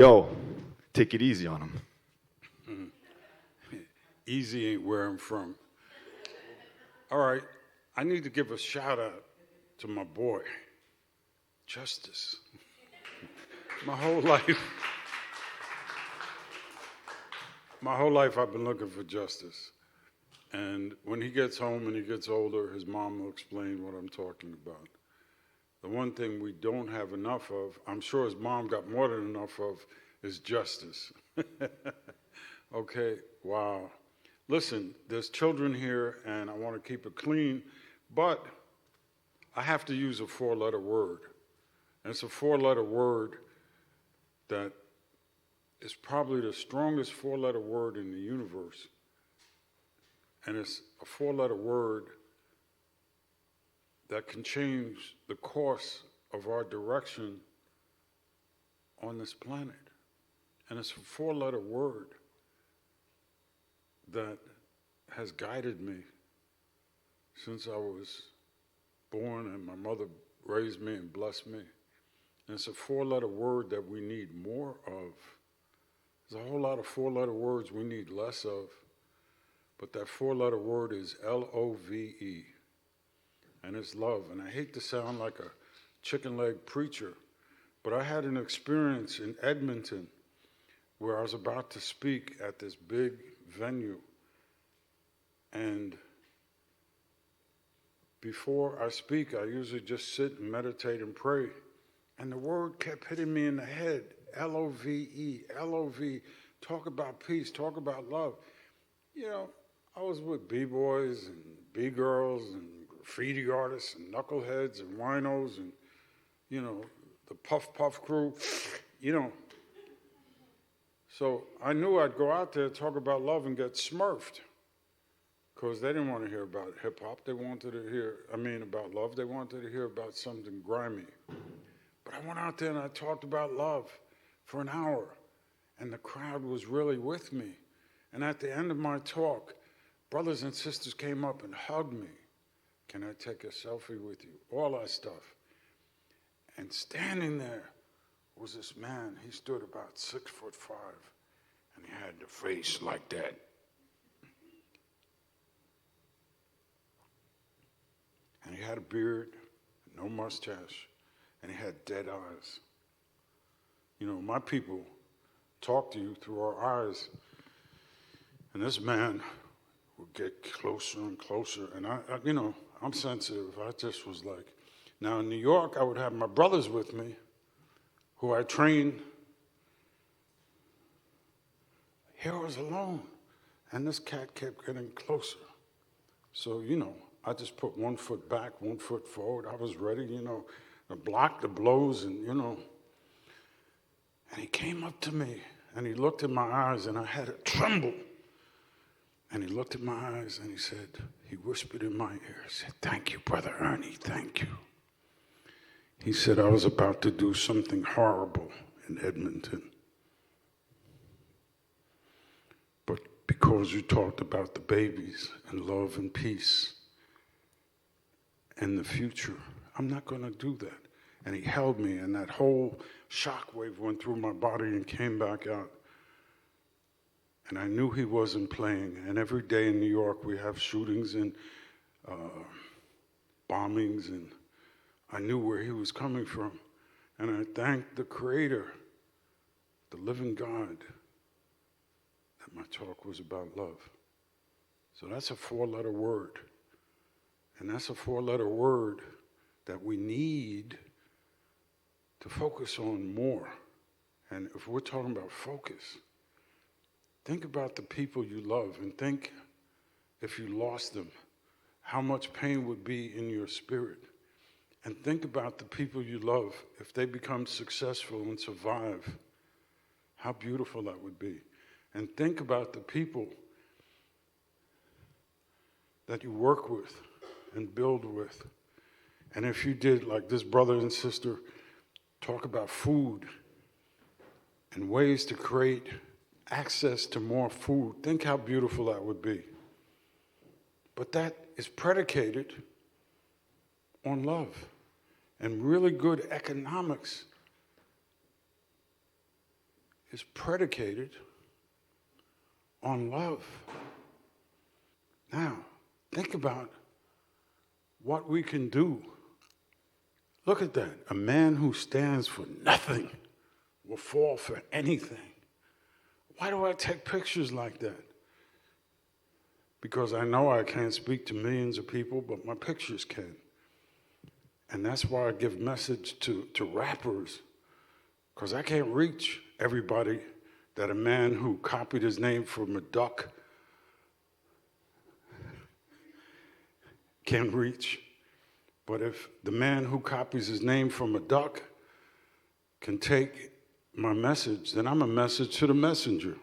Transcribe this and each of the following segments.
Yo, take it easy on him. Easy ain't where I'm from. All right, I need to give a shout out to my boy, Justice. My whole life I've been looking for justice. And when he gets home and he gets older, his mom will explain what I'm talking about. The one thing we don't have enough of, I'm sure his mom got more than enough of, is justice. Okay, wow. Listen, there's children here, and I want to keep it clean, but I have to use a four-letter word. And it's a four-letter word that is probably the strongest four-letter word in the universe. And it's a four-letter word that can change the course of our direction on this planet. And it's a four-letter word that has guided me since I was born and my mother raised me and blessed me. And it's a four-letter word that we need more of. There's a whole lot of four-letter words we need less of, but that four-letter word is L-O-V-E, and it's love. And I hate to sound like a chicken leg preacher, but I had an experience in Edmonton where I was about to speak at this big venue, and before I speak, I usually just sit and meditate and pray, and the word kept hitting me in the head, L-O-V-E, L-O-V, talk about peace, talk about love. You know, I was with B-boys and B-girls and graffiti artists and knuckleheads and winos and, you know, the Puff Puff crew, you know. So I knew I'd go out there, talk about love, and get smurfed, because they didn't want to hear about hip-hop. They wanted to hear, about love. They wanted to hear about something grimy. But I went out there and I talked about love for an hour, and the crowd was really with me. And at the end of my talk, brothers and sisters came up and hugged me. Can I take a selfie with you? All that stuff. And standing there was this man. He stood about 6'5", and he had the face like that. And he had a beard, no mustache, and he had dead eyes. You know, my people talk to you through our eyes. And this man would get closer and closer. And I'm sensitive. I just was like, now in New York, I would have my brothers with me who I trained. Here I was alone. And this cat kept getting closer. So, I just put 1 foot back, 1 foot forward. I was ready, to block the blows and. And he came up to me and he looked in my eyes and I had a tremble. And he looked in my eyes and he whispered in my ear, he said, "Thank you, Brother Ernie, thank you." He said, "I was about to do something horrible in Edmonton. But because you talked about the babies and love and peace and the future, I'm not going to do that." And he held me, and that whole shockwave went through my body and came back out. And I knew he wasn't playing. And every day in New York, we have shootings and bombings, and I knew where he was coming from. And I thanked the Creator, the living God, that my talk was about love. So that's a four-letter word. And that's a four-letter word that we need to focus on more. And if we're talking about focus, think about the people you love, and think, if you lost them, how much pain would be in your spirit. And think about the people you love, if they become successful and survive, how beautiful that would be. And think about the people that you work with and build with. And if you did, like this brother and sister, talk about food and ways to create access to more food, think how beautiful that would be. But that is predicated on love and really good economics is predicated on love. Now, think about what we can do. Look at that. A man who stands for nothing will fall for anything. Why do I take pictures like that? Because I know I can't speak to millions of people, but my pictures can. And that's why I give message to rappers, because I can't reach everybody that a man who copied his name from a duck can reach. But if the man who copies his name from a duck can take my message, then I'm a message to the messenger.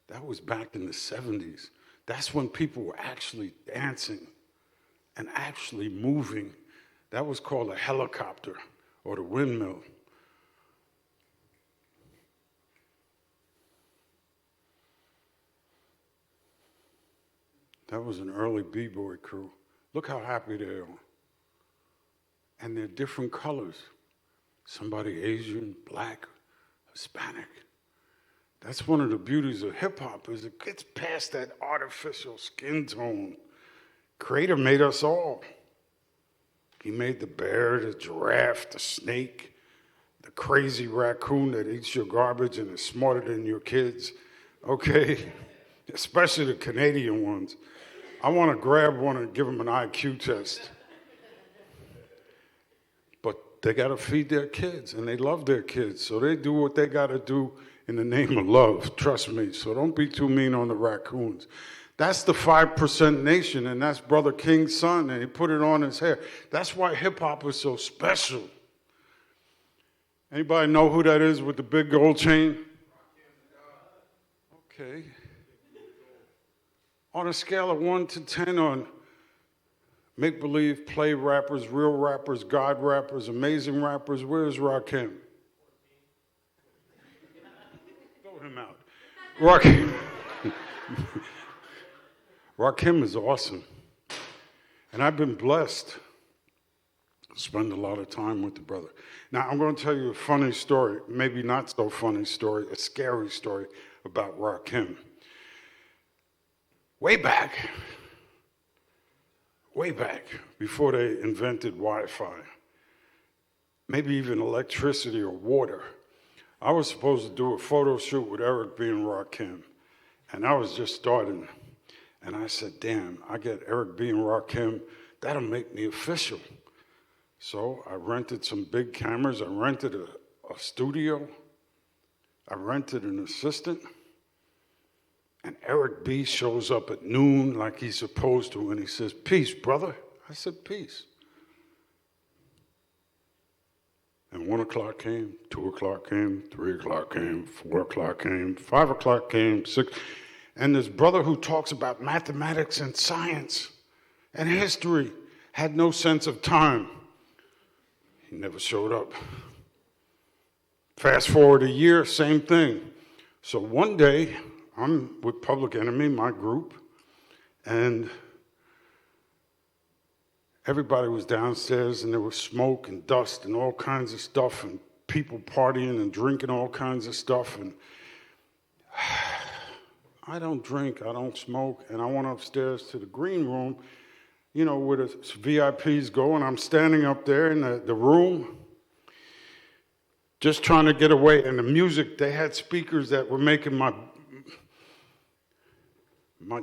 That was back in the 70s. That's when people were actually dancing and actually moving. That was called a helicopter or the windmill. That was an early b-boy crew. Look how happy they are. And they're different colors. Somebody Asian, black, Hispanic. That's one of the beauties of hip-hop, is it gets past that artificial skin tone. Creator made us all. He made the bear, the giraffe, the snake, the crazy raccoon that eats your garbage and is smarter than your kids, okay? Especially the Canadian ones. I want to grab one and give them an IQ test. But they got to feed their kids, and they love their kids, so they do what they got to do in the name of love, trust me. So don't be too mean on the raccoons. That's the 5% nation, and that's Brother King's son, and he put it on his hair. That's why hip-hop is so special. Anybody know who that is with the big gold chain? Okay. On a scale of 1 to 10 on make-believe, play rappers, real rappers, God rappers, amazing rappers, where's Rakim? Him out. Rakim is awesome. And I've been blessed to spend a lot of time with the brother. Now, I'm going to tell you a funny story, maybe not so funny story, a scary story about Rakim. Way back, before they invented Wi-Fi, maybe even electricity or water, I was supposed to do a photo shoot with Eric B. and Rakim, and I was just starting. And I said, damn, I get Eric B. and Rakim, that'll make me official. So I rented some big cameras, I rented a studio, I rented an assistant, and Eric B. shows up at noon like he's supposed to, and he says, peace, brother. I said, peace. And 1 o'clock came, 2 o'clock came, 3 o'clock came, 4 o'clock came, 5 o'clock came, 6. And this brother who talks about mathematics and science and history had no sense of time. He never showed up. Fast forward a year, same thing. So one day, I'm with Public Enemy, my group, and everybody was downstairs, and there was smoke and dust and all kinds of stuff, and people partying and drinking all kinds of stuff. And I don't drink, I don't smoke, and I went upstairs to the green room, you know, where the VIPs go, and I'm standing up there in the room, just trying to get away. And the music, they had speakers that were making my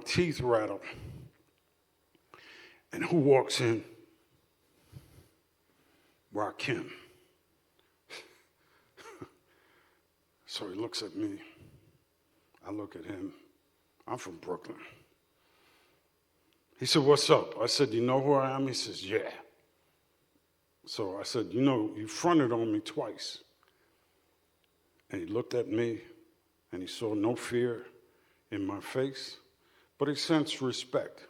teeth rattle. And who walks in? Rakim. So he looks at me. I look at him. I'm from Brooklyn. He said, what's up? I said, you know who I am? He says, yeah. So I said, you know, you fronted on me twice. And he looked at me, and he saw no fear in my face, but he sensed respect.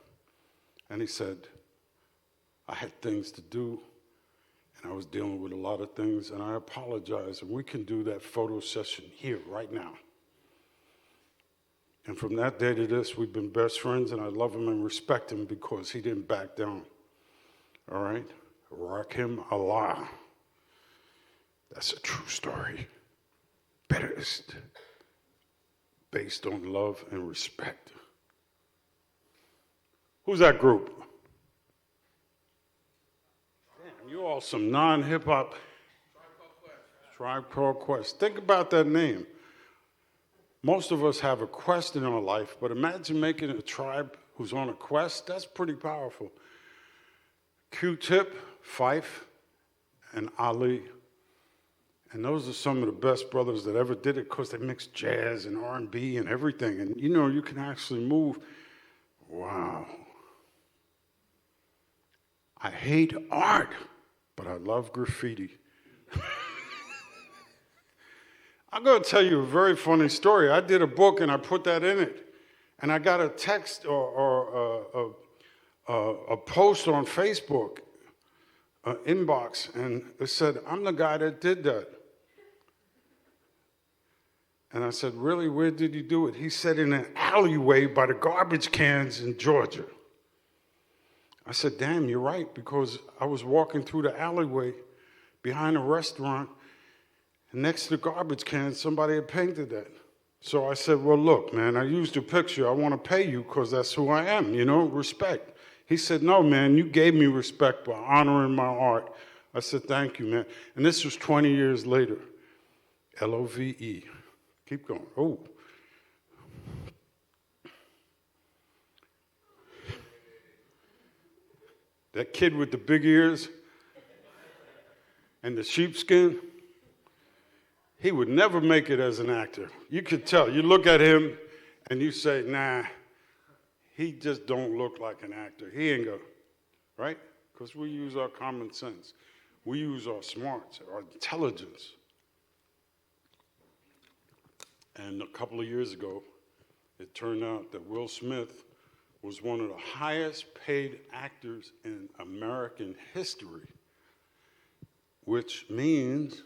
And he said, I had things to do, and I was dealing with a lot of things, and I apologize, and we can do that photo session here, right now. And from that day to this, we've been best friends, and I love him and respect him because he didn't back down. All right? Rakim Allah. That's a true story. Based on love and respect. Who's that group? Damn, you all some non-hip-hop. Tribe Called Quest. Think about that name. Most of us have a quest in our life, but imagine making a tribe who's on a quest. That's pretty powerful. Q-Tip, Fife, and Ali. And those are some of the best brothers that ever did it because they mixed jazz and R&B and everything. And you know, you can actually move. Wow. I hate art, but I love graffiti. I'm going to tell you a very funny story. I did a book and I put that in it. And I got a text or a post on Facebook, inbox, and it said, I'm the guy that did that. And I said, really, where did you do it? He said, in an alleyway by the garbage cans in Georgia. I said, damn, you're right, because I was walking through the alleyway behind a restaurant, and next to the garbage can, somebody had painted that. So I said, well, look, man, I used a picture. I want to pay you because that's who I am, you know, respect. He said, no, man, you gave me respect by honoring my art. I said, thank you, man. And this was 20 years later. Love. Keep going. Oh. That kid with the big ears and the sheepskin, he would never make it as an actor. You could tell. You look at him and you say, nah, he just don't look like an actor. He ain't gonna, right? Because we use our common sense. We use our smarts, our intelligence. And a couple of years ago, it turned out that Will Smith was one of the highest paid actors in American history, which means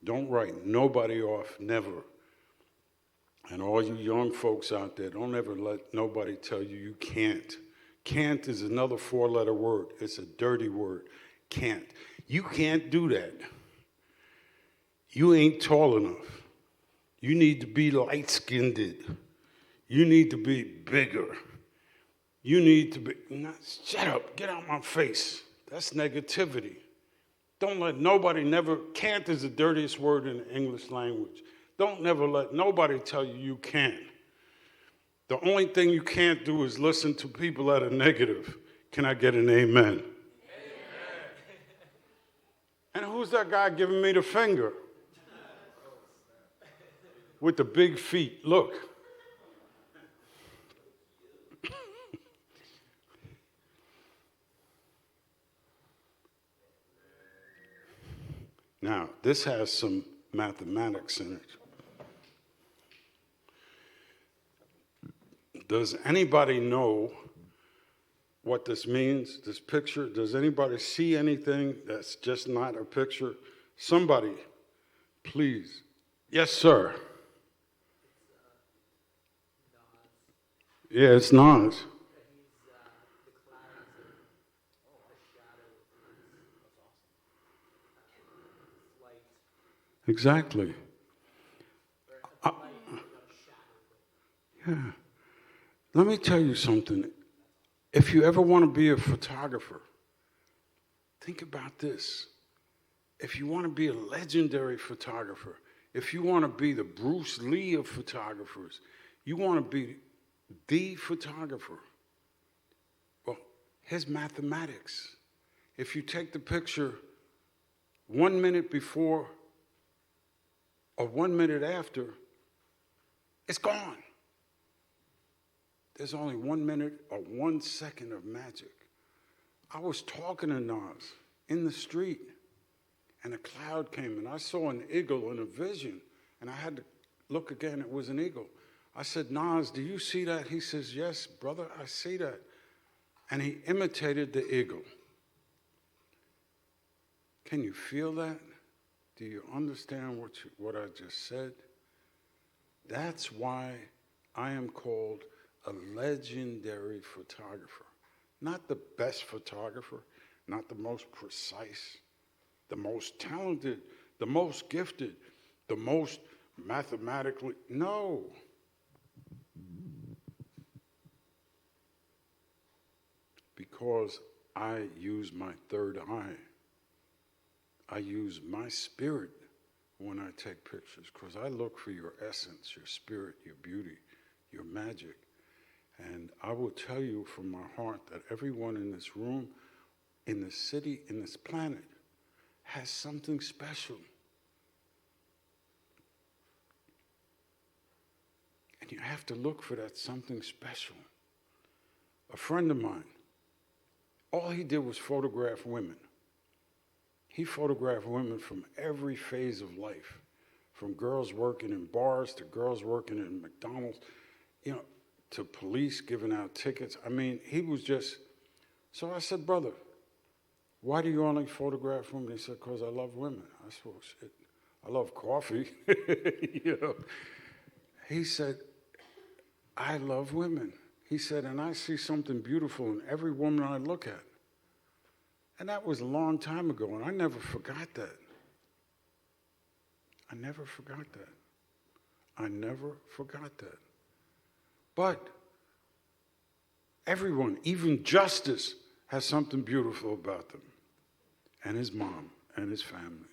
don't write nobody off, never. And all you young folks out there, don't ever let nobody tell you you can't. Can't is another four-letter word. It's a dirty word. Can't. You can't do that. You ain't tall enough. You need to be light-skinned. You need to be bigger. You need to be, shut up, get out my face. That's negativity. Don't let nobody never, can't is the dirtiest word in the English language. Don't never let nobody tell you you can't. The only thing you can't do is listen to people that are negative. Can I get an amen? Amen. And who's that guy giving me the finger? With the big feet, look. Now, this has some mathematics in it. Does anybody know what this means, this picture? Does anybody see anything that's just not a picture? Somebody, please. Yes, sir. Yeah, it's Nas. Exactly. Yeah. Let me tell you something. If you ever want to be a photographer, think about this. If you want to be a legendary photographer, if you want to be the Bruce Lee of photographers, you want to be the photographer. Well, here's mathematics. If you take the picture 1 minute before or 1 minute after, it's gone. There's only 1 minute or 1 second of magic. I was talking to Nas in the street, and a cloud came, and I saw an eagle in a vision, and I had to look again. It was an eagle. I said, Nas, do you see that? He says, yes, brother, I see that. And he imitated the eagle. Can you feel that? Do you understand what I just said? That's why I am called a legendary photographer. Not the best photographer, not the most precise, the most talented, the most gifted, the most mathematically. No. Because I use my third eye. I use my spirit when I take pictures, because I look for your essence, your spirit, your beauty, your magic. And I will tell you from my heart that everyone in this room, in this city, in this planet, has something special. And you have to look for that something special. A friend of mine, all he did was photograph women. He photographed women from every phase of life, from girls working in bars to girls working in McDonald's, to police giving out tickets. I mean, he was just, so I said, brother, why do you only photograph women? He said, because I love women. I said, well, shit, I love coffee. He said, I love women. He said, and I see something beautiful in every woman I look at. And that was a long time ago, and I never forgot that. I never forgot that. I never forgot that. But everyone, even Justice, has something beautiful about them. And his mom and his family.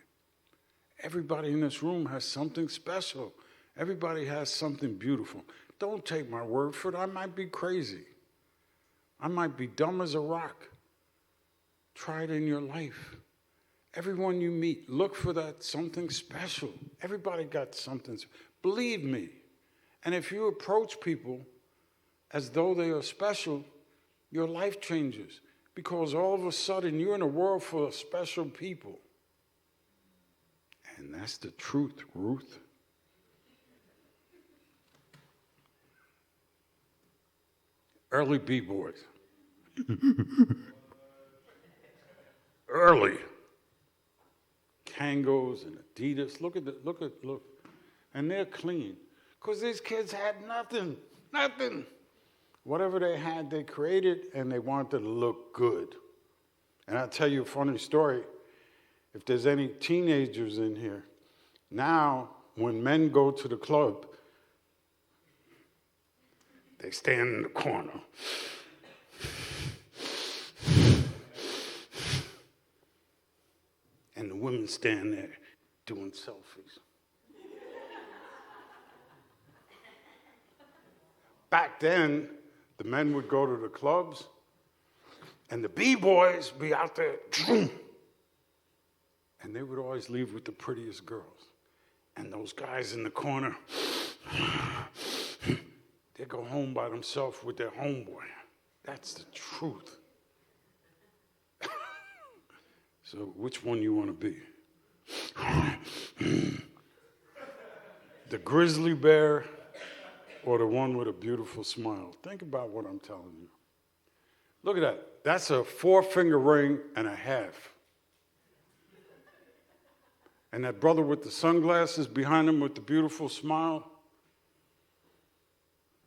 Everybody in this room has something special. Everybody has something beautiful. Don't take my word for it. I might be crazy. I might be dumb as a rock. Try it in your life. Everyone you meet, look for that something special. Everybody got something. Believe me. And if you approach people as though they are special, your life changes. Because all of a sudden, you're in a world full of special people. And that's the truth, Ruth. Early B-boys. Early. Kangos and Adidas. Look. And they're clean. Because these kids had nothing. Whatever they had, they created, and they wanted to look good. And I'll tell you a funny story. If there's any teenagers in here, now, when men go to the club, they stand in the corner. And the women stand there doing selfies. Back then, the men would go to the clubs, and the B-boys be out there, and they would always leave with the prettiest girls. And those guys in the corner, they go home by themselves with their homeboy. That's the truth. So which one you want to be? The grizzly bear or the one with a beautiful smile? Think about what I'm telling you. Look at that. That's a 4-finger ring and a half. And that brother with the sunglasses behind him with the beautiful smile,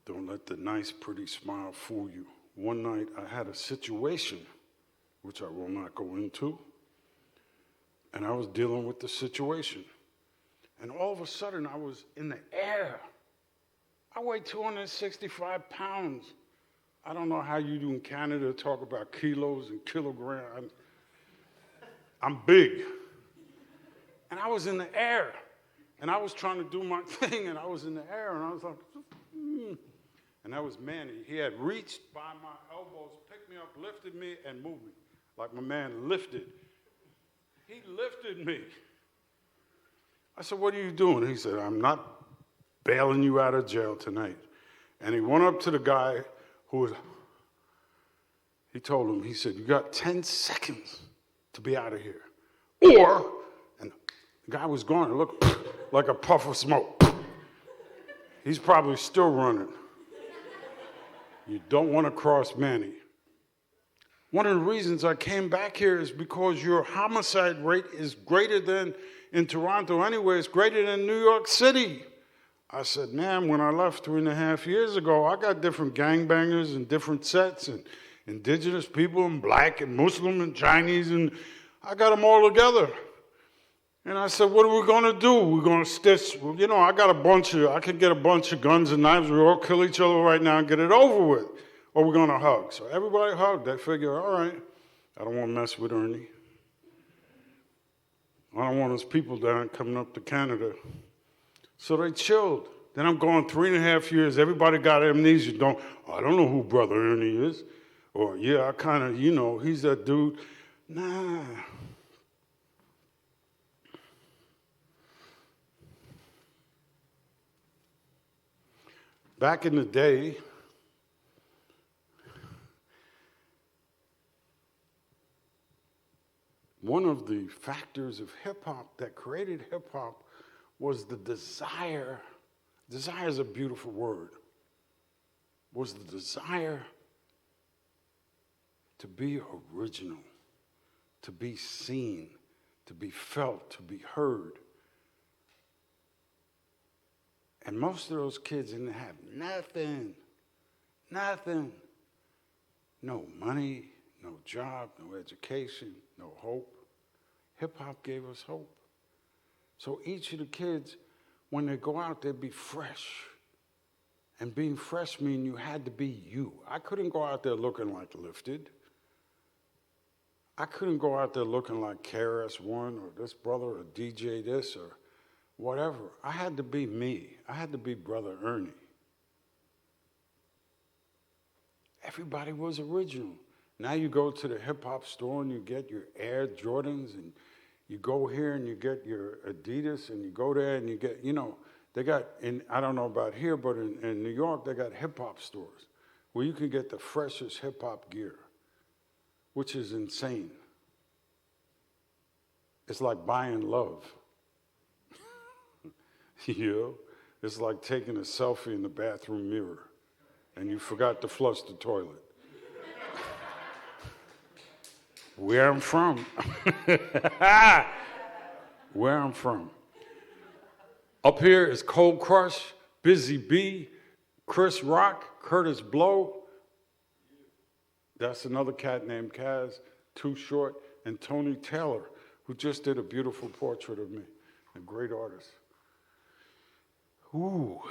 don't let the nice, pretty smile fool you. One night I had a situation, which I will not go into, and I was dealing with the situation. And all of a sudden, I was in the air. I weigh 265 pounds. I don't know how you do in Canada talk about kilos and kilograms. I'm big. And I was in the air. And I was trying to do my thing, and I was in the air, and I was like, And that was Manny. He had reached by my elbows, picked me up, lifted me, and moved me. Like my man lifted. He lifted me. I said, what are you doing? He said, I'm not bailing you out of jail tonight. And he went up to the guy he told him, he said, you got 10 seconds to be out of here. Or, and the guy was gone. It looked like a puff of smoke. He's probably still running. You don't want to cross Manny. One of the reasons I came back here is because your homicide rate is greater than in Toronto anyway. It's greater than New York City. I said, man, when I left 3.5 years ago, I got different gangbangers and different sets and indigenous people and black and Muslim and Chinese, and I got them all together. And I said, what are we going to do? We're going to stitch. Well, you know, I could get a bunch of guns and knives. We all kill each other right now and get it over with. Or we're going to hug. So everybody hugged. They figure, all right, I don't want to mess with Ernie. I don't want his people down coming up to Canada. So they chilled. Then I'm going 3.5 years. Everybody got amnesia. I don't know who Brother Ernie is. Or, yeah, I kind of, you know, he's that dude. Nah. Back in the day, one of the factors of hip-hop that created hip-hop was the desire. Desire is a beautiful word. Was the desire to be original, to be seen, to be felt, to be heard. And most of those kids didn't have nothing. No money, no job, no education, no hope. Hip-hop gave us hope. So each of the kids, when they go out, they'd be fresh. And being fresh means you had to be you. I couldn't go out there looking like Lifted. I couldn't go out there looking like KRS-One or this brother or DJ this or whatever. I had to be me. I had to be Brother Ernie. Everybody was original. Now you go to the hip-hop store and you get your Air Jordans, and you go here and you get your Adidas, and you go there and you get, you know, they got, I don't know about here, but in New York, they got hip-hop stores where you can get the freshest hip-hop gear, which is insane. It's like buying love. You know, it's like taking a selfie in the bathroom mirror and you forgot to flush the toilet. Where I'm from. Where I'm from. Up here is Cold Crush, Busy Bee, Chris Rock, Curtis Blow. That's another cat named Kaz, Too Short, and Tony Taylor, who just did a beautiful portrait of me, a great artist. Ooh,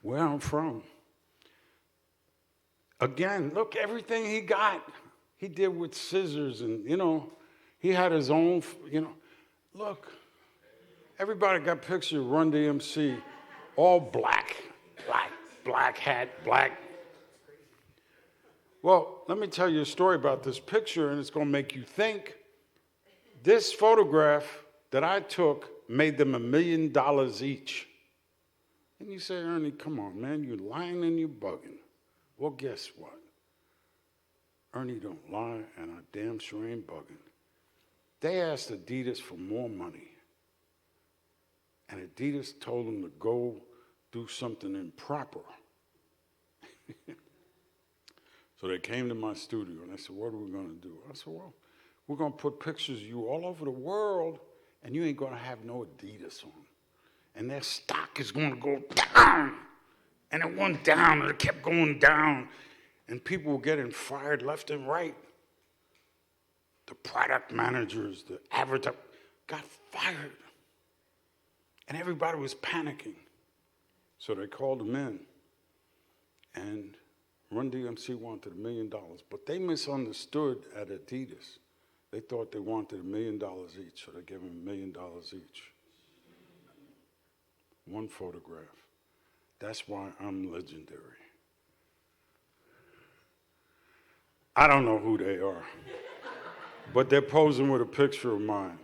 where I'm from. Again, look, everything he got, he did with scissors and, you know, he had his own, you know. Look, everybody got pictures of Run DMC, all black hat, black. Well, let me tell you a story about this picture, and it's going to make you think. This photograph that I took made them $1 million each. And you say, Ernie, come on, man, you're lying and you're bugging. Well, guess what? Ernie don't lie, and I damn sure ain't bugging. They asked Adidas for more money. And Adidas told them to go do something improper. So they came to my studio, and I said, what are we going to do? I said, well, we're going to put pictures of you all over the world, and you ain't going to have no Adidas on. And their stock is going to go down. And it went down, and it kept going down. And people were getting fired left and right. The product managers, the advertisers got fired. And everybody was panicking. So they called them in. And Run DMC wanted $1 million. But they misunderstood at Adidas. They thought they wanted $1 million each, so they gave them $1 million each. One photograph. That's why I'm legendary. I don't know who they are, but they're posing with a picture of mine.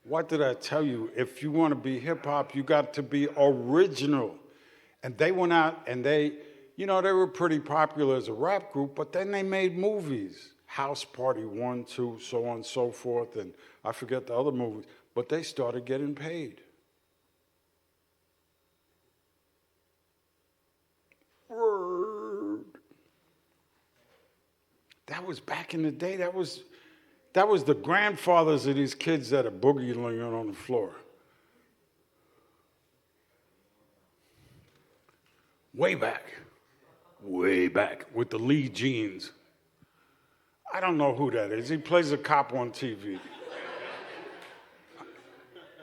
What did I tell you? If you want to be hip-hop, you got to be original. And they went out and they were pretty popular as a rap group, but then they made movies. House Party 1, 2, so on and so forth, and I forget the other movies, but they started getting paid. Word. That was back in the day. That was the grandfathers of these kids that are boogieing on the floor. Way back with the Lee jeans. I don't know who that is. He plays a cop on TV.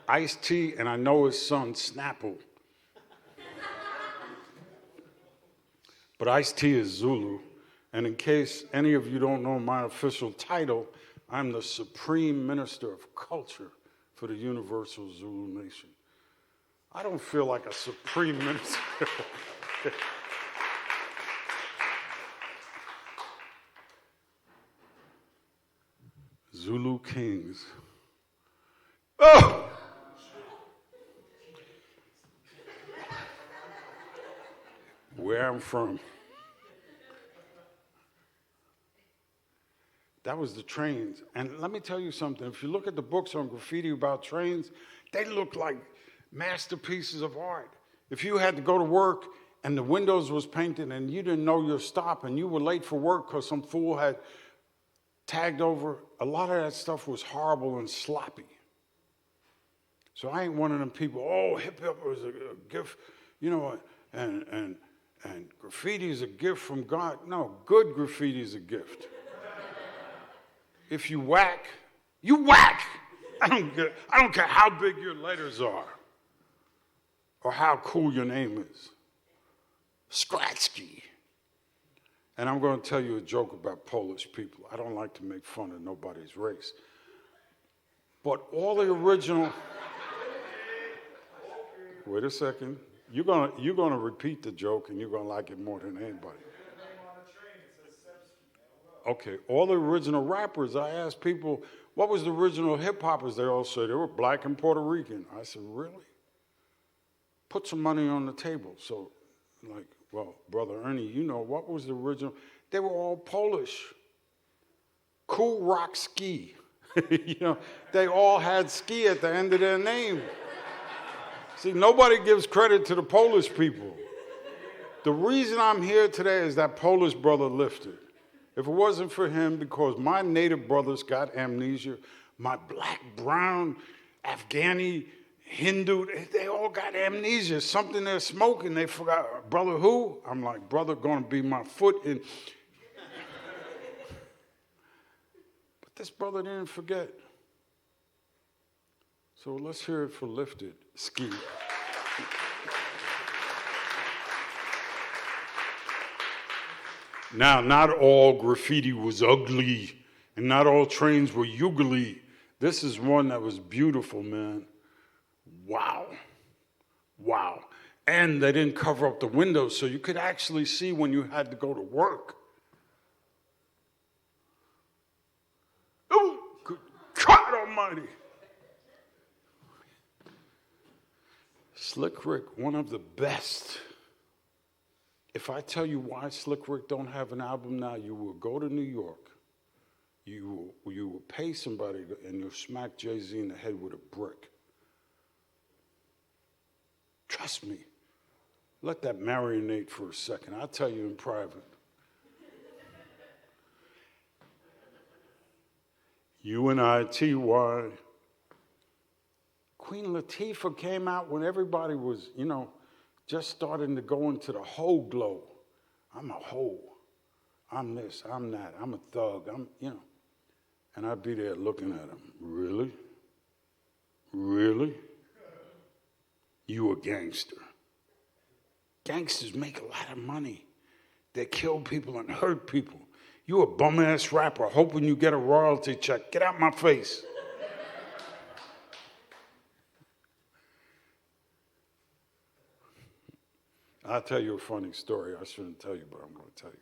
Ice-T, and I know his son, Snapple. But Ice-T is Zulu. And in case any of you don't know my official title, I'm the Supreme Minister of Culture for the Universal Zulu Nation. I don't feel like a Supreme Minister. Zulu Kings. Oh! Where I'm from. That was the trains. And let me tell you something. If you look at the books on graffiti about trains, they look like masterpieces of art. If you had to go to work and the windows was painted and you didn't know your stop and you were late for work because some fool had tagged over, a lot of that stuff was horrible and sloppy. So I ain't one of them people, oh, hip-hop was a gift, you know, and graffiti is a gift from God. No, good graffiti is a gift. If you whack, you whack. I don't care how big your letters are or how cool your name is. Scratchki. And I'm going to tell you a joke about Polish people. I don't like to make fun of nobody's race. But all the original... Wait a second. You're gonna repeat the joke and you're going to like it more than anybody. Okay, all the original rappers, I asked people, what was the original hip-hoppers? They all said they were black and Puerto Rican. I said, really? Put some money on the table. So, like, well, Brother Ernie, you know, what was the original? They were all Polish. Cool Rock Ski. You know, they all had ski at the end of their name. See, nobody gives credit to the Polish people. The reason I'm here today is that Polish brother lifted. If it wasn't for him, because my native brothers got amnesia, my black, brown, Afghani, Hindu, they all got amnesia. Something they're smoking, they forgot. Brother who? I'm like, brother gonna be my foot in. But this brother didn't forget. So let's hear it for Lifted. Ski. Now, not all graffiti was ugly, and not all trains were ugly. This is one that was beautiful, man. Wow. Wow. And they didn't cover up the windows, so you could actually see when you had to go to work. Oh, good God almighty. Slick Rick, one of the best. If I tell you why Slick Rick don't have an album now, you will go to New York. You will pay somebody and you'll smack Jay-Z in the head with a brick. Trust me. Let that marinate for a second. I'll tell you in private. U-N-I-T-Y. Queen Latifah came out when everybody was, you know, just starting to go into the hoe glow. I'm a hoe. I'm this, I'm that, I'm a thug, you know. And I'd be there looking at him. Really? Really? You a gangster. Gangsters make a lot of money. They kill people and hurt people. You a bum-ass rapper hoping you get a royalty check. Get out my face. I'll tell you a funny story. I shouldn't tell you, but I'm going to tell you.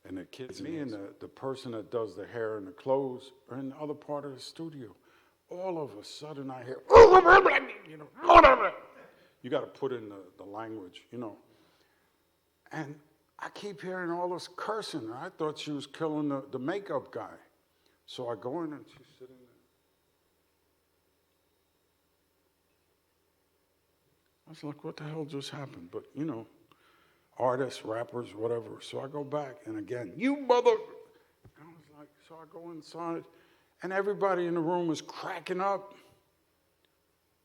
And the kids, me and the person that does the hair and the clothes are in the other part of the studio. All of a sudden I hear, you know, you got to put in the language, you know. And I keep hearing all this cursing. I thought she was killing the makeup guy. So I go in and she's sitting there. I was like, what the hell just happened? But, you know, artists, rappers, whatever. So I go back, and again, you mother. And I was like, so I go inside, and everybody in the room was cracking up.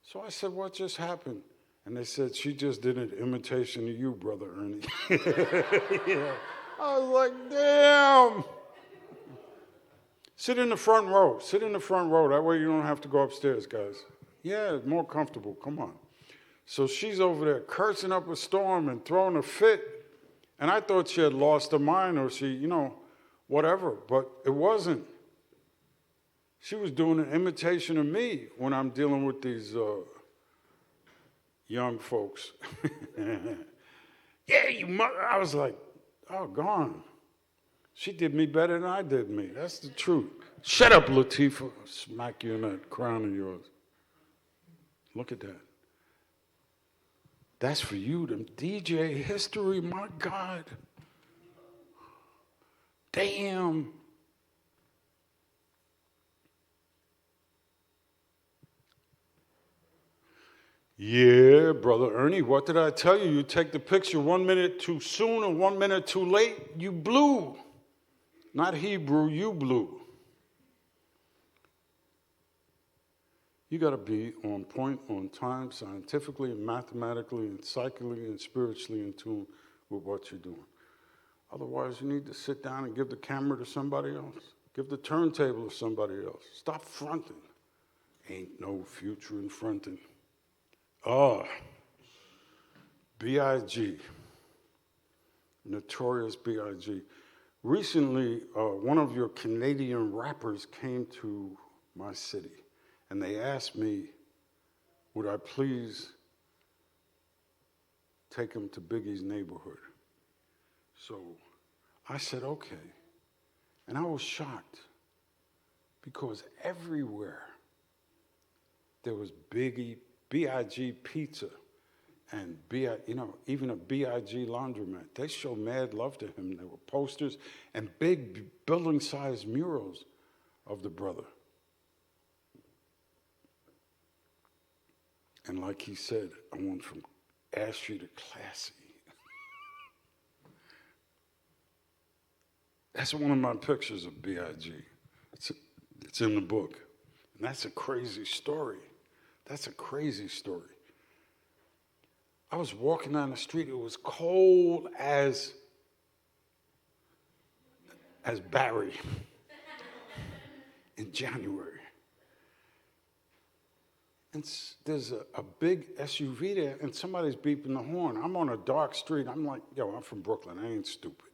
So I said, what just happened? And they said, she just did an imitation of you, Brother Ernie. Yeah. I was like, damn. Sit in the front row. Sit in the front row. That way you don't have to go upstairs, guys. Yeah, more comfortable. Come on. So she's over there cursing up a storm and throwing a fit. And I thought she had lost her mind or she, whatever. But it wasn't. She was doing an imitation of me when I'm dealing with these young folks. Yeah, you mother. I was like, oh, gone. She did me better than I did me. That's the truth. Shut up, Latifah. I'll smack you in that crown of yours. Look at that. That's for you, them DJ history, my God. Damn. Yeah, Brother Ernie, what did I tell you? You take the picture 1 minute too soon or 1 minute too late, you blew. Not Hebrew, you blew. You got to be on point, on time, scientifically and mathematically and psychically and spiritually in tune with what you're doing. Otherwise, you need to sit down and give the camera to somebody else. Give the turntable to somebody else. Stop fronting. Ain't no future in fronting. B.I.G. Notorious B.I.G. Recently, one of your Canadian rappers came to my city, and they asked me, would I please take him to Biggie's neighborhood? So I said, okay. And I was shocked, because everywhere there was B.I.G. pizza and even a B.I.G. laundromat. They showed mad love to him. There were posters and big building-sized murals of the brother. And like he said, I went from ashy to classy. That's one of my pictures of B.I.G. It's in the book. And that's a crazy story. That's a crazy story. I was walking down the street. It was cold as Barrie in January. And there's a big SUV there, and somebody's beeping the horn. I'm on a dark street. I'm like, I'm from Brooklyn. I ain't stupid.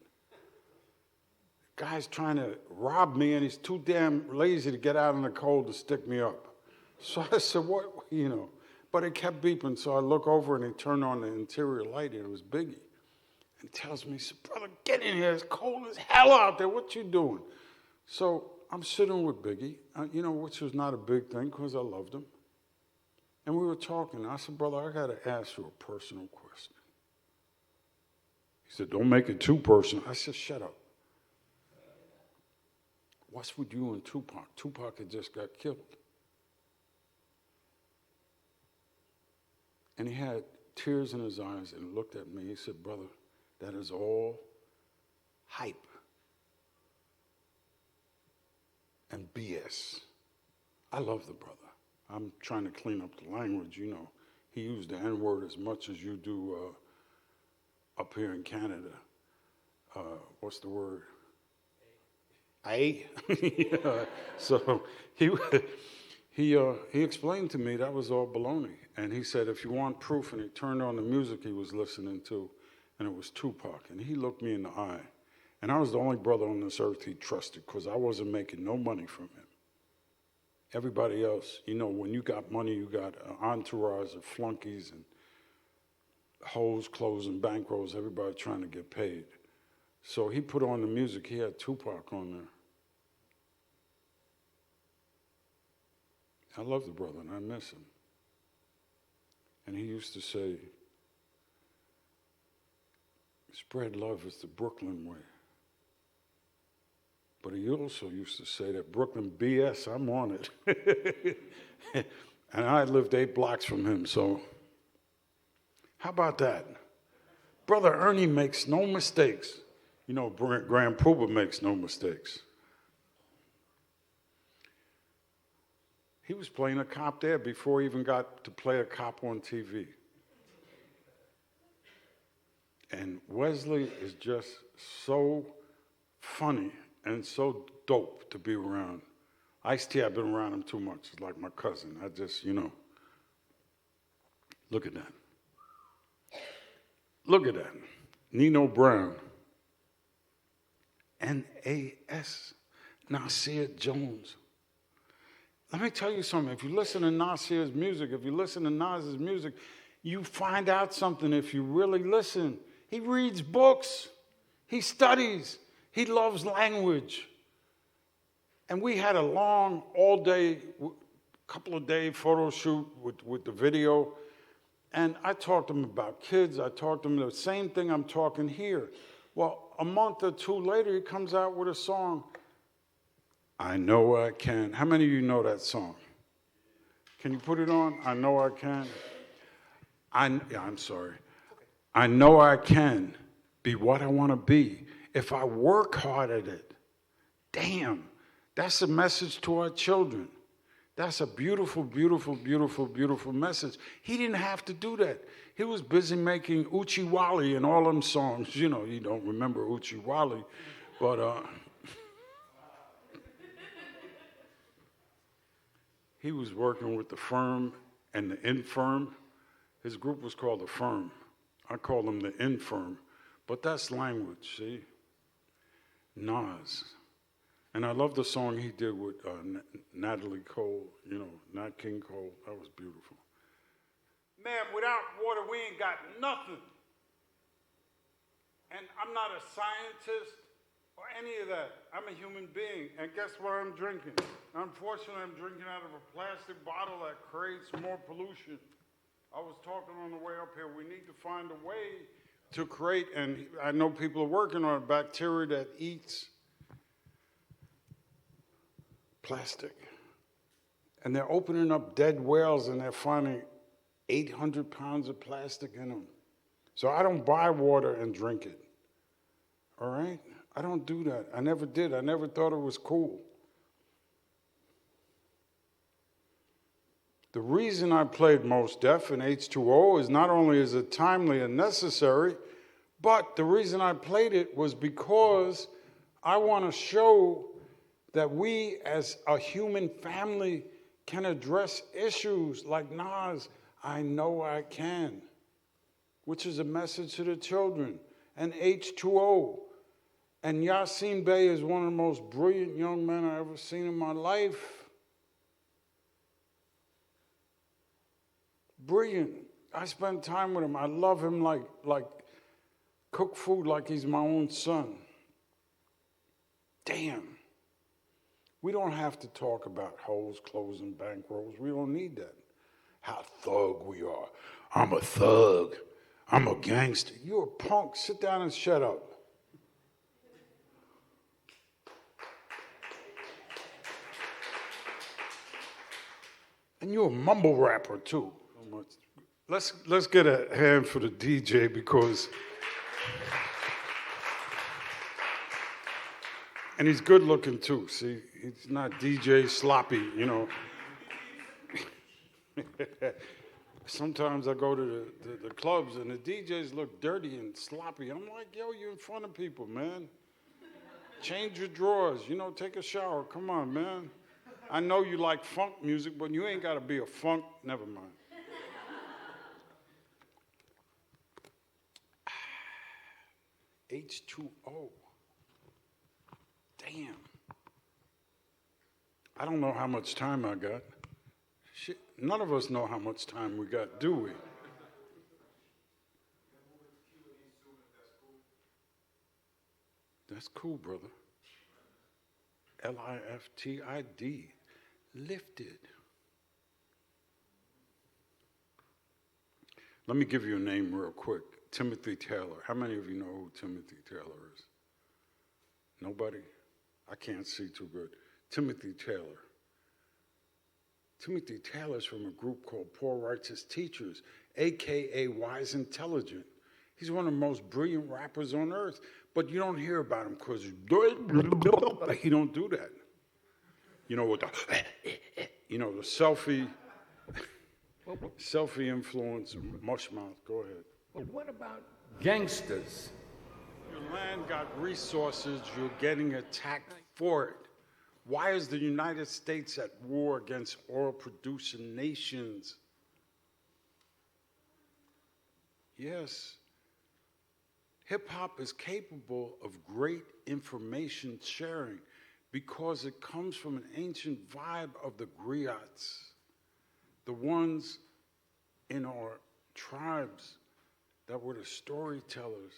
The guy's trying to rob me, and he's too damn lazy to get out in the cold to stick me up. So I said, what, But it kept beeping, so I look over, and he turned on the interior light, and it was Biggie. And he tells me, he said, brother, get in here. It's cold as hell out there. What you doing? So I'm sitting with Biggie, which was not a big thing because I loved him. And we were talking. I said, brother, I got to ask you a personal question. He said, don't make it too personal. I said, shut up. What's with you and Tupac? Tupac had just got killed. And he had tears in his eyes and looked at me. He said, brother, that is all hype and BS. I love the brother. I'm trying to clean up the language, He used the N-word as much as you do up here in Canada. What's the word? A. Yeah. So he explained to me that was all baloney. And he said, if you want proof, and he turned on the music he was listening to, and it was Tupac. And he looked me in the eye. And I was the only brother on this earth he trusted, because I wasn't making no money from him. Everybody else, when you got money, you got an entourage of flunkies and hoes closing bankrolls, everybody trying to get paid. So he put on the music. He had Tupac on there. I love the brother, and I miss him. And he used to say, spread love is the Brooklyn way. But he also used to say that Brooklyn BS, I'm on it. And I lived 8 blocks from him, so how about that? Brother Ernie makes no mistakes. Grand Pooba makes no mistakes. He was playing a cop there before he even got to play a cop on TV. And Wesley is just so funny and so dope to be around. Ice-T, I've been around him too much. It's like my cousin. I just, Look at that. Look at that. Nino Brown. N-A-S. Nasir Jones. Let me tell you something. If you listen to Nasir's music, if you listen to Nas's music, you find out something if you really listen. He reads books. He studies. He loves language. And we had a long, all-day, couple of day photo shoot with the video. And I talked to him about kids. I talked to him the same thing I'm talking here. Well, a month or two later, he comes out with a song, I Know I Can. How many of you know that song? Can you put it on? I Know I Can. I'm sorry. I know I can be what I want to be if I work hard at it. Damn, that's a message to our children. That's a beautiful, beautiful, beautiful, beautiful message. He didn't have to do that. He was busy making Uchi Wally and all them songs. You know, you don't remember Uchi Wally, but he was working with the Firm and the Infirm. His group was called the Firm. I call them the Infirm, but that's language, see? Nas. And I love the song he did with Natalie Cole, you know, Nat King Cole. That was beautiful. Man, without water, we ain't got nothing. And I'm not a scientist or any of that. I'm a human being. And guess what I'm drinking? Unfortunately, I'm drinking out of a plastic bottle that creates more pollution. I was talking on the way up here. We need to find a way to create, and I know people are working on a bacteria that eats plastic. And they're opening up dead whales and they're finding 800 pounds of plastic in them. So I don't buy water and drink it. All right? I don't do that. I never did. I never thought it was cool. The reason I played Mos Def and H2O is not only is it timely and necessary, but the reason I played it was because I want to show that we as a human family can address issues like Nas, I Know I Can, which is a message to the children, and H2O. And Yasin Bey is one of the most brilliant young men I've ever seen in my life. Brilliant. I spend time with him. I love him like cook food like he's my own son. Damn. We don't have to talk about hoes, clothes, and bankrolls. We don't need that. How thug we are. I'm a thug. I'm a gangster. You're a punk. Sit down and shut up. And you're a mumble rapper, too. Let's get a hand for the DJ because... And he's good looking too, see? He's not DJ sloppy, you know. Sometimes I go to the clubs and the DJs look dirty and sloppy. I'm like, yo, you're in front of people, man. Change your drawers, you know, take a shower. Come on, man. I know you like funk music, but you ain't got to be a funk. Never mind. H2O. Damn. I don't know how much time I got. Shit, none of us know how much time we got, do we? That's cool, brother. Liftid. Lifted. Let me give you a name real quick. Timothy Taylor. How many of you know who Timothy Taylor is? Nobody? I can't see too good. Timothy Taylor. Timothy Taylor's from a group called Poor Righteous Teachers, a.k.a. Wise Intelligent. He's one of the most brilliant rappers on earth, but you don't hear about him because he don't do that. You know, with the, you know, the selfie influence, mush mouth. Go ahead. Well, what about gangsters? Your land got resources, you're getting attacked for it. Why is the United States at war against oil-producing nations? Yes. Hip-hop is capable of great information sharing because it comes from an ancient vibe of the griots, the ones in our tribes that were the storytellers,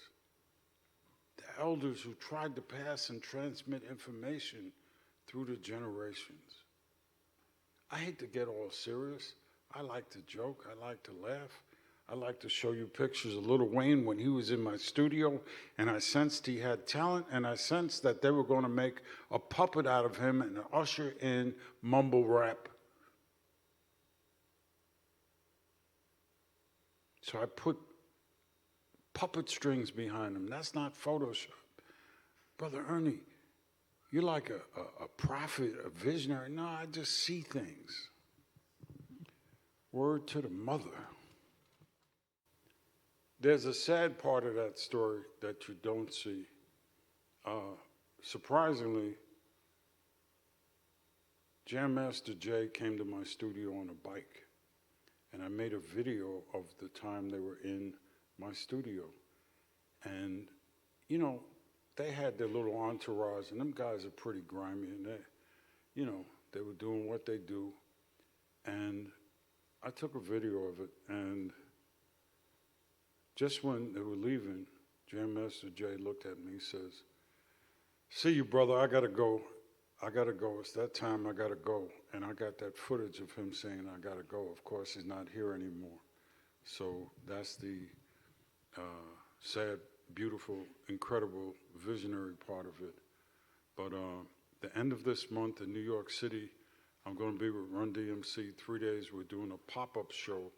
the elders who tried to pass and transmit information through the generations. I hate to get all serious. I like to joke. I like to laugh. I like to show you pictures of Lil Wayne when he was in my studio, and I sensed he had talent, and I sensed that they were going to make a puppet out of him and usher in mumble rap. So I put puppet strings behind him. That's not Photoshop. Brother Ernie, you're like a prophet, a visionary. No, I just see things. Word to the mother. There's a sad part of that story that you don't see. Surprisingly, Jam Master Jay came to my studio on a bike, and I made a video of the time they were in my studio. And, you know, they had their little entourage, and them guys are pretty grimy, and they were doing what they do. And I took a video of it, and just when they were leaving, Jam Master Jay looked at me, he says, "See you, brother, I gotta go. I gotta go. It's that time, I gotta go." And I got that footage of him saying, "I gotta go." Of course, he's not here anymore. So that's the sad, beautiful, incredible, visionary part of it. But the end of this month in New York City, I'm going to be with Run DMC 3 days. We're doing a pop-up show.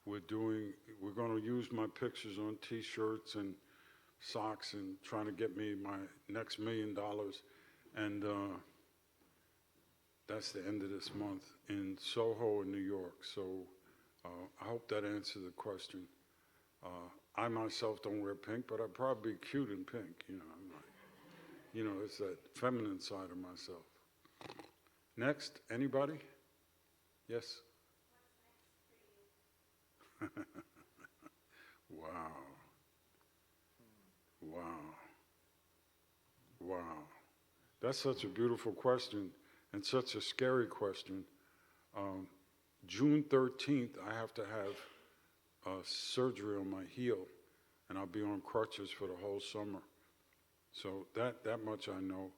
We're going to use my pictures on T-shirts and socks and trying to get me my next $1 million. And that's the end of this month in Soho in New York. So I hope that answered the question. I myself don't wear pink, but I'd probably be cute in pink. I'm like, it's that feminine side of myself. Next, anybody? Yes? Wow. That's such a beautiful question and such a scary question. June 13th, I have to have surgery on my heel, and I'll be on crutches for the whole summer. So that much I know.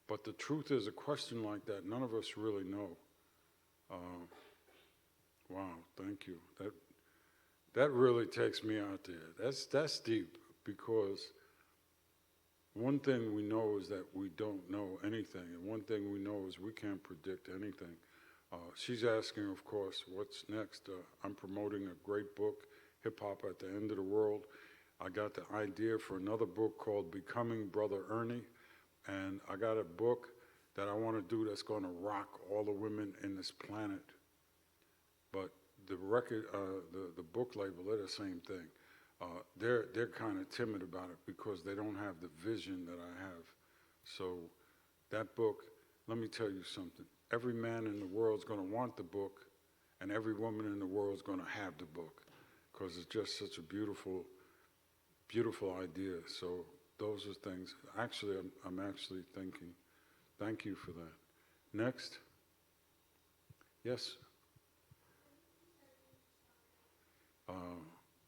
But the truth is, a question like that, none of us really know. Wow, thank you. That really takes me out there. That's deep, because one thing we know is that we don't know anything, and one thing we know is we can't predict anything. She's asking, of course, what's next? I'm promoting a great book, Hip Hop at the End of the World. I got the idea for another book called Becoming Brother Ernie, and I got a book that I want to do that's going to rock all the women in this planet. But the record, the book label, they're the same thing. They're kind of timid about it because they don't have the vision that I have. So that book, let me tell you something. Every man in the world is going to want the book, and every woman in the world is going to have the book, because it's just such a beautiful, beautiful idea. So those are things. Actually, I'm actually thinking. Thank you for that. Next. Yes.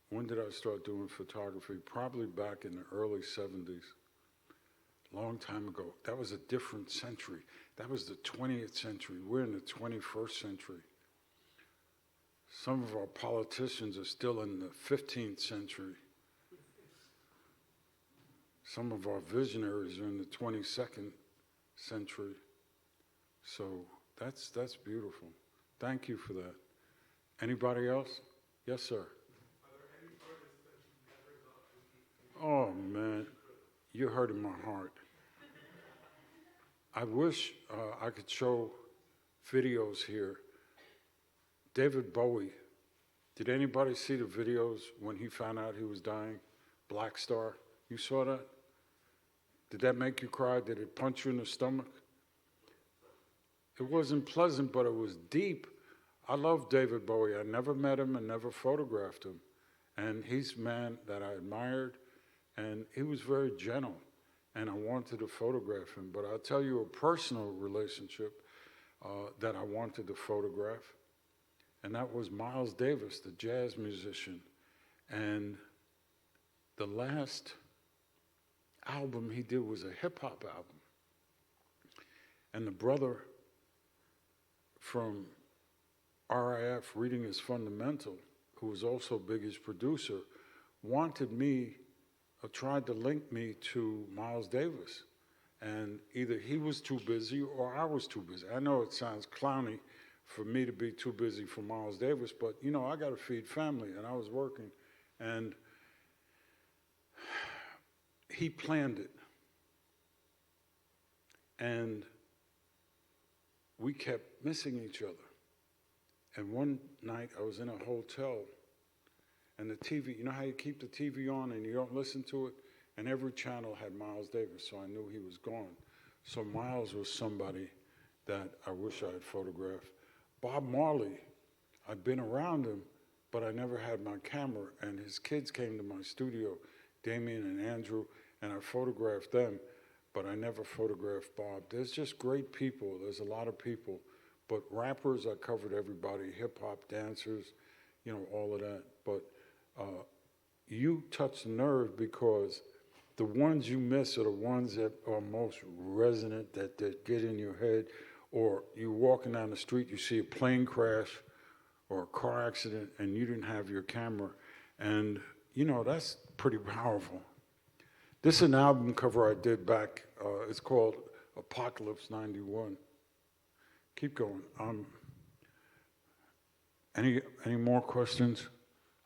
When did I start doing photography? Probably back in the early 70s. Long time ago. That was a different century. That was the 20th century. We're in the 21st century. Some of our politicians are still in the 15th century. Some of our visionaries are in the 22nd century. So that's beautiful. Thank you for that. Anybody else? Yes, sir. Oh, man, you're hurting my heart. I wish I could show videos here. David Bowie, did anybody see the videos when he found out he was dying? Black Star, you saw that? Did that make you cry? Did it punch you in the stomach? It wasn't pleasant, but it was deep. I love David Bowie. I never met him and never photographed him. And he's a man that I admired, and he was very gentle, and I wanted to photograph him. But I'll tell you a personal relationship that I wanted to photograph, and that was Miles Davis, the jazz musician. And the last album he did was a hip-hop album. And the brother from RIF, Reading is Fundamental, who was also Biggie's producer, wanted me, tried to link me to Miles Davis. And either he was too busy or I was too busy. I know it sounds clowny for me to be too busy for Miles Davis, but you know, I got to feed family, and I was working. And he planned it. And we kept missing each other. And one night I was in a hotel, and the TV, you know how you keep the TV on and you don't listen to it? And every channel had Miles Davis, so I knew he was gone. So Miles was somebody that I wish I had photographed. Bob Marley, I'd been around him, but I never had my camera, and his kids came to my studio, Damien and Andrew, and I photographed them, but I never photographed Bob. There's just great people. There's a lot of people. But rappers, I covered everybody, hip-hop dancers, you know, all of that. But you touch the nerve, because the ones you miss are the ones that are most resonant, that get in your head. Or you're walking down the street, you see a plane crash or a car accident, and you didn't have your camera. And, you know, that's pretty powerful. This is an album cover I did back. It's called Apocalypse 91. Keep going. Any more questions?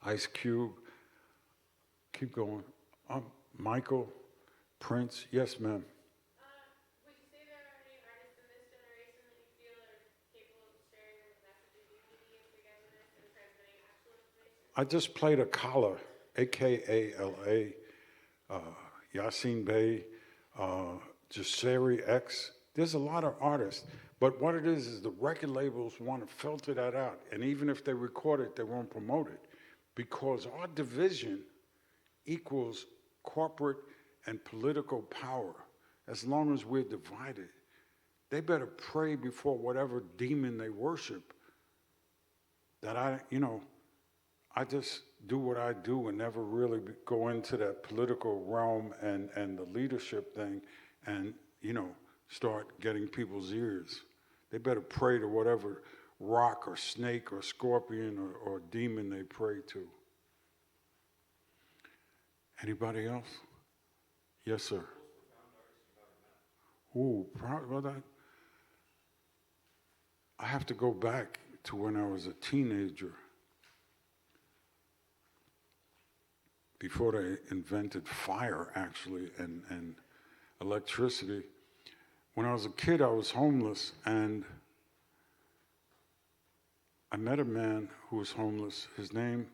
Ice Cube. Keep going. Michael, Prince. Yes, ma'am. Would you say there are any artists in this generation that you feel are capable of sharing the messages you believe to get this and transmitting actual information? I just played a Kala, A-K-A-L-A, Yasin Bey, Jaseri X. There's a lot of artists. But what it is the record labels want to filter that out. And even if they record it, they won't promote it. Because our division equals corporate and political power. As long as we're divided, they better pray before whatever demon they worship that I just do what I do and never really go into that political realm and the leadership thing and, you know, start getting people's ears. They better pray to whatever rock or snake or scorpion or demon they pray to. Anybody else? Yes, sir. Ooh, well, I have to go back to when I was a teenager, before they invented fire, actually, and electricity. When I was a kid, I was homeless, and I met a man who was homeless. His name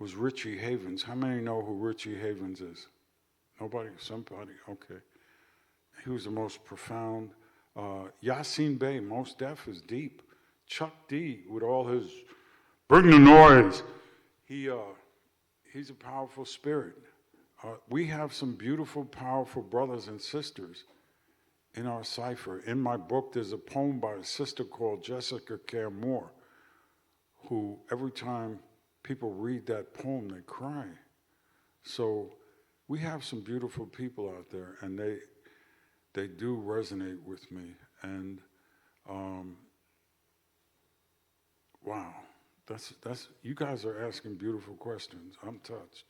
was Richie Havens. How many know who Richie Havens is? Nobody? Somebody? Okay. He was the most profound. Yasin Bey, Most Def, is deep. Chuck D, with all his bring the noise. He's a powerful spirit. We have some beautiful, powerful brothers and sisters in our cipher. In my book, there's a poem by a sister called Jessica Care Moore, who every time people read that poem, they cry. So we have some beautiful people out there, and they do resonate with me. And wow, that's you guys are asking beautiful questions. I'm touched.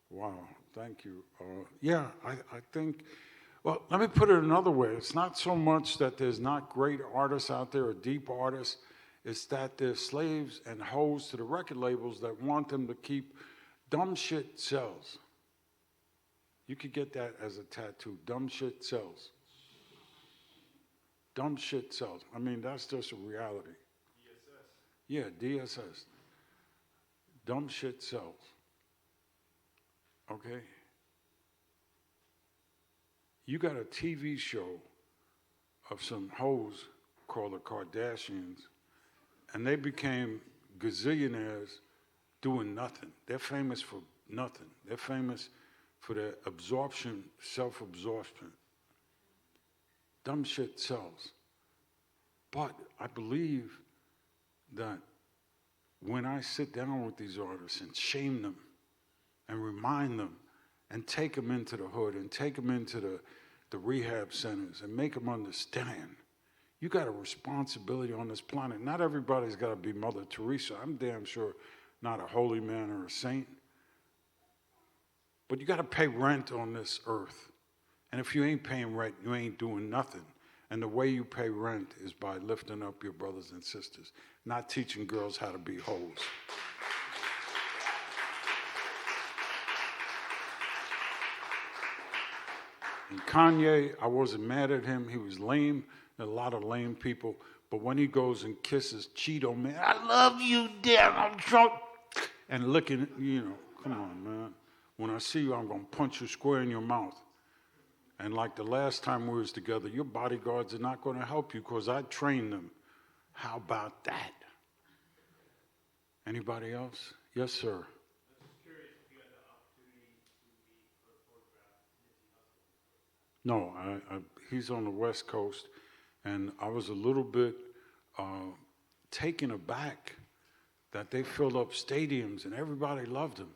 Wow, thank you. Yeah, I think. Well, let me put it another way. It's not so much that there's not great artists out there or deep artists. It's that there's slaves and hoes to the record labels that want them to keep dumb shit sells. You could get that as a tattoo. Dumb shit sells. Dumb shit sells. I mean, that's just a reality. DSS. Yeah, DSS. Dumb shit sells. Okay? You got a TV show of some hoes called the Kardashians, and they became gazillionaires doing nothing. They're famous for nothing. They're famous for their absorption, self-absorption. Dumb shit sells. But I believe that when I sit down with these artists and shame them and remind them and take them into the hood and take them into the rehab centers and make them understand, you got a responsibility on this planet. Not everybody's got to be Mother Teresa. I'm damn sure not a holy man or a saint. But you got to pay rent on this earth. And if you ain't paying rent, you ain't doing nothing. And the way you pay rent is by lifting up your brothers and sisters, not teaching girls how to be hoes. And Kanye, I wasn't mad at him. He was lame. There are a lot of lame people. But when he goes and kisses Cheeto, man, I love you, Donald Trump. And looking, come on, man. When I see you, I'm going to punch you square in your mouth. And like the last time we was together, your bodyguards are not going to help you because I trained them. How about that? Anybody else? Yes, sir. I was just curious if you had the opportunity to meet or photograph. No, he's on the West Coast, and I was a little bit taken aback that they filled up stadiums and everybody loved him.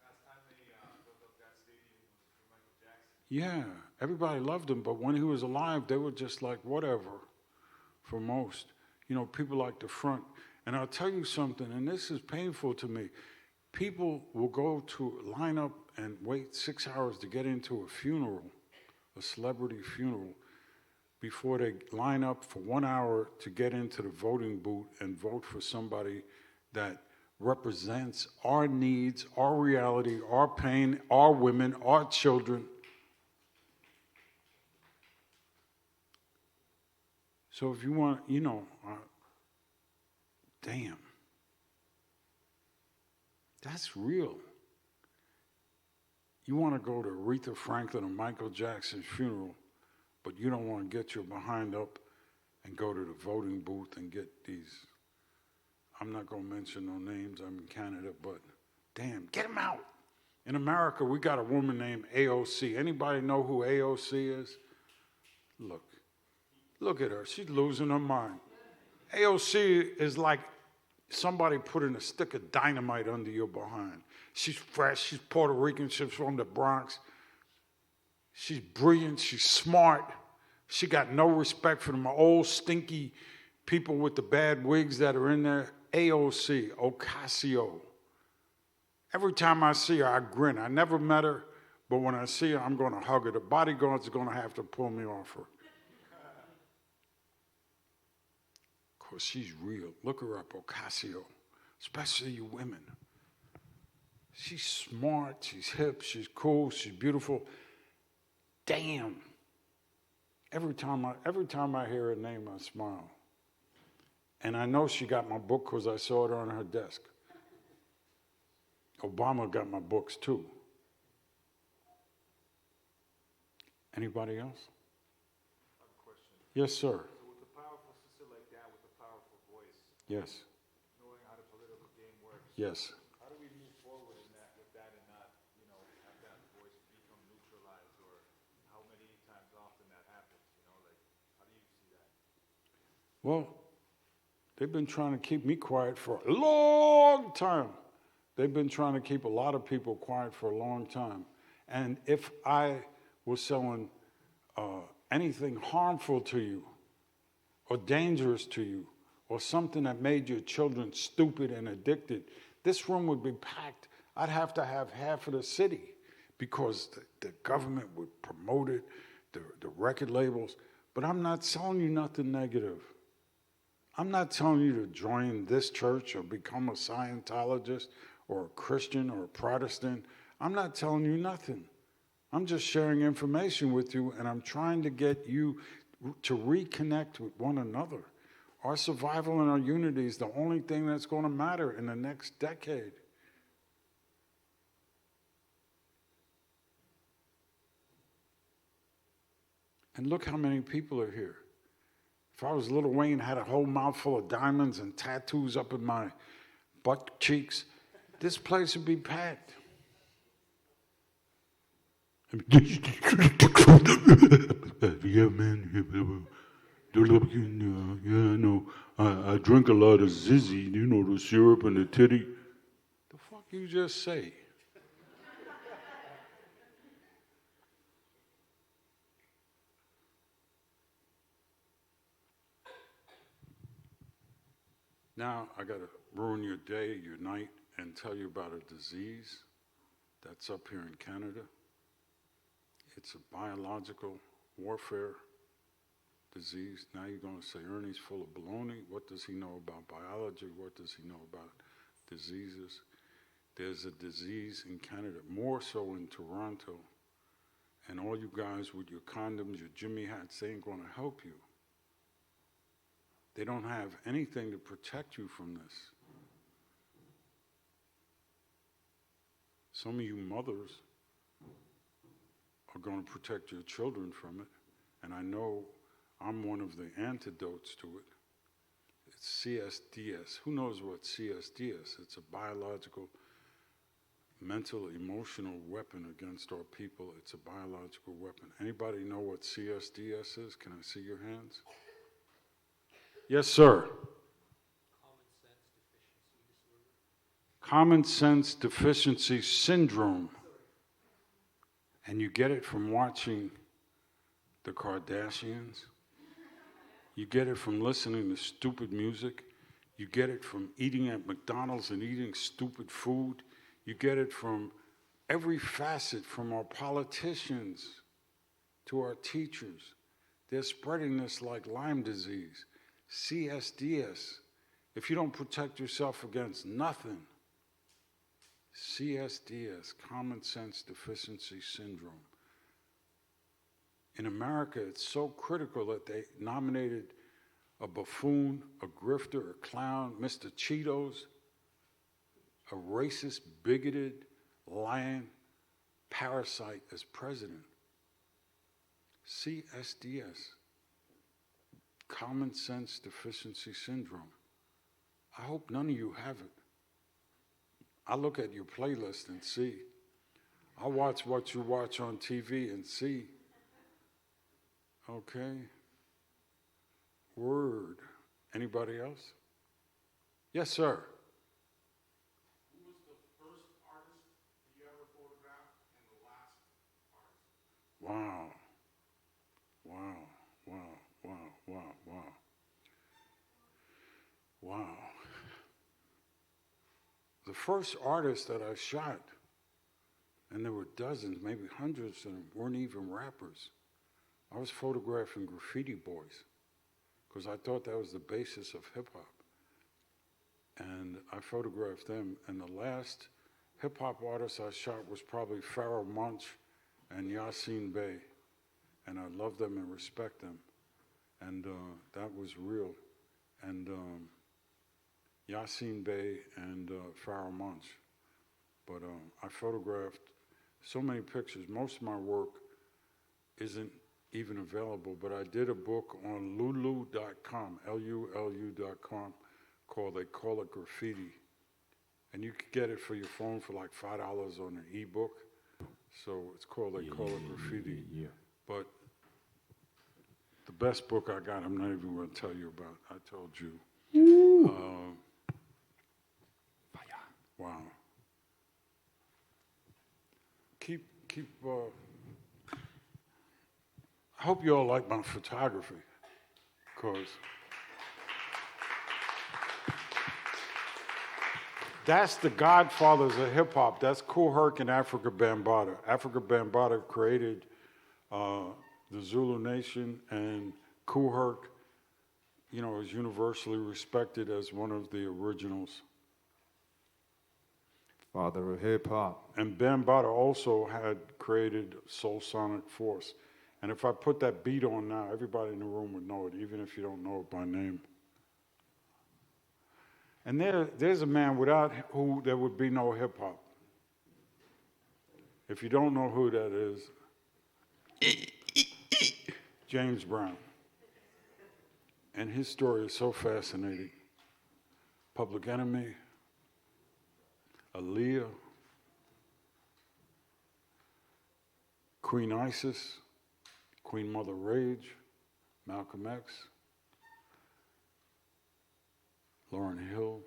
Last time they filled up that stadium was for Michael Jackson. Yeah, everybody loved him, but when he was alive, they were just like whatever for most. People like the front. And I'll tell you something, and this is painful to me. People will go to line up and wait 6 hours to get into a funeral, a celebrity funeral, before they line up for 1 hour to get into the voting booth and vote for somebody that represents our needs, our reality, our pain, our women, our children. So if you want, damn. That's real. You want to go to Aretha Franklin or Michael Jackson's funeral, but you don't want to get your behind up and go to the voting booth and get these. I'm not going to mention no names. I'm in Canada, but damn, get them out. In America, we got a woman named AOC. Anybody know who AOC is? Look at her. She's losing her mind. AOC is like somebody putting a stick of dynamite under your behind. She's fresh. She's Puerto Rican. She's from the Bronx. She's brilliant. She's smart. She got no respect for them old, stinky people with the bad wigs that are in there. AOC, Ocasio. Every time I see her, I grin. I never met her, but when I see her, I'm going to hug her. The bodyguards are going to have to pull me off her. Because she's real. Look her up, Ocasio, especially you women. She's smart, she's hip, she's cool, she's beautiful. Damn. Every time I hear her name, I smile. And I know she got my book because I saw it on her desk. Obama got my books too. Anybody else? I have a question. Yes, sir. So with a powerful sister like that, with a powerful voice, Yes. knowing how the political game works, Yes. how do we move forward with that and not, have that voice become neutralized, or how many times often that happens, how do you see that? Well, they've been trying to keep me quiet for a long time. They've been trying to keep a lot of people quiet for a long time. And if I was selling anything harmful to you or dangerous to you or something that made your children stupid and addicted, this room would be packed. I'd have to have half of the city because the government would promote it, the record labels. But I'm not selling you nothing negative. I'm not telling you to join this church or become a Scientologist or a Christian or a Protestant. I'm not telling you nothing. I'm just sharing information with you, and I'm trying to get you to reconnect with one another. Our survival and our unity is the only thing that's going to matter in the next decade. And look how many people are here. If I was Lil Wayne, had a whole mouthful of diamonds and tattoos up in my butt cheeks, this place would be packed. Yeah, man. Yeah, no. I drink a lot of Zizzy, you know, the syrup and the titty. The fuck you just say? Now I gotta ruin your day, your night, and tell you about a disease that's up here in Canada. It's a biological warfare disease. Now you're going to say Ernie's full of baloney. What does he know about biology? What does he know about diseases? There's a disease in Canada, more so in Toronto. And all you guys with your condoms, your Jimmy hats, they ain't going to help you. They don't have anything to protect you from this. Some of you mothers are going to protect your children from it. And I know I'm one of the antidotes to it. It's CSDS. Who knows what CSD is? It's a biological, mental, emotional weapon against our people. It's a biological weapon. Anybody know what CSDS is? Can I see your hands? Yes, sir. Common sense deficiency syndrome. And you get it from watching the Kardashians. You get it from listening to stupid music. You get it from eating at McDonald's and eating stupid food. You get it from every facet, from our politicians to our teachers. They're spreading this like Lyme disease, CSDS. If you don't protect yourself against nothing, CSDS, Common Sense Deficiency Syndrome. In America, it's so critical that they nominated a buffoon, a grifter, a clown, Mr. Cheetos, a racist, bigoted, lying parasite as president. CSDS, Common Sense Deficiency Syndrome. I hope none of you have it. I look at your playlist and see. I watch what you watch on TV and see. Okay. Word. Anybody else? Yes, sir. Who was the first artist you ever photographed and the last artist? Wow. The first artist that I shot, and there were dozens, maybe hundreds of them, weren't even rappers. I was photographing graffiti boys because I thought that was the basis of hip-hop. And I photographed them, and the last hip-hop artist I shot was probably Pharoah Monch and Yasin Bey. And I love them and respect them. And that was real. And Yasin Bey and Pharoah Monch. But I photographed so many pictures. Most of my work isn't even available, but I did a book on lulu.com, Lulu.com, called They Call It Graffiti. And you could get it for your phone for like $5 on an ebook. So it's called They Call It Graffiti. Yeah. But the best book I got, I'm not even going to tell you about. I told you. Wow. Keep. I hope you all like my photography, because that's the godfathers of hip hop. That's Kool Herc and Africa Bambaataa. Africa Bambaataa created the Zulu Nation, and Kool Herc, you know, is universally respected as one of the originals. Father of hip hop. And Bambaataa also had created Soul Sonic Force. And if I put that beat on now, everybody in the room would know it, even if you don't know it by name. And there's a man without who there would be no hip hop. If you don't know who that is, James Brown. And his story is so fascinating. Public Enemy, Aaliyah, Queen Isis, Queen Mother Rage, Malcolm X, Lauryn Hill,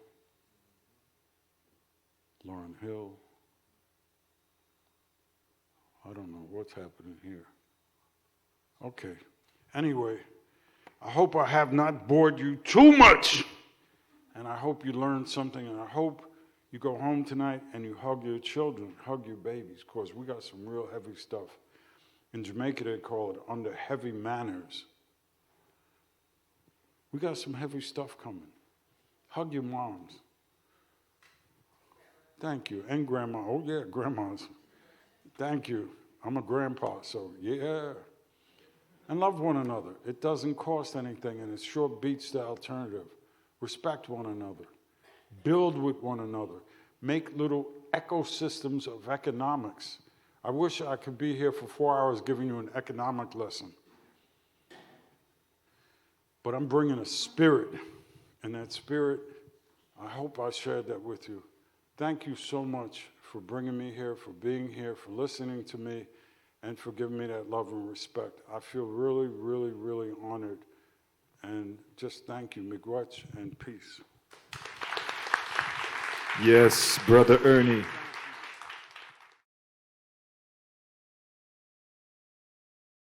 I don't know what's happening here. Okay. Anyway, I hope I have not bored you too much. And I hope you learned something. And I hope you go home tonight and you hug your children, hug your babies, because we got some real heavy stuff. In Jamaica, they call it under heavy manners. We got some heavy stuff coming. Hug your moms. Thank you. And grandma. Oh, yeah, grandmas. Thank you. I'm a grandpa, so yeah. And love one another. It doesn't cost anything, and it sure beats the alternative. Respect one another. Build with one another. Make little ecosystems of economics. I wish I could be here for 4 hours giving you an economic lesson. But I'm bringing a spirit, and that spirit, I hope I shared that with you. Thank you so much for bringing me here, for being here, for listening to me, and for giving me that love and respect. I feel really, really, really honored. And just thank you, miigwech, and peace. Yes, Brother Ernie.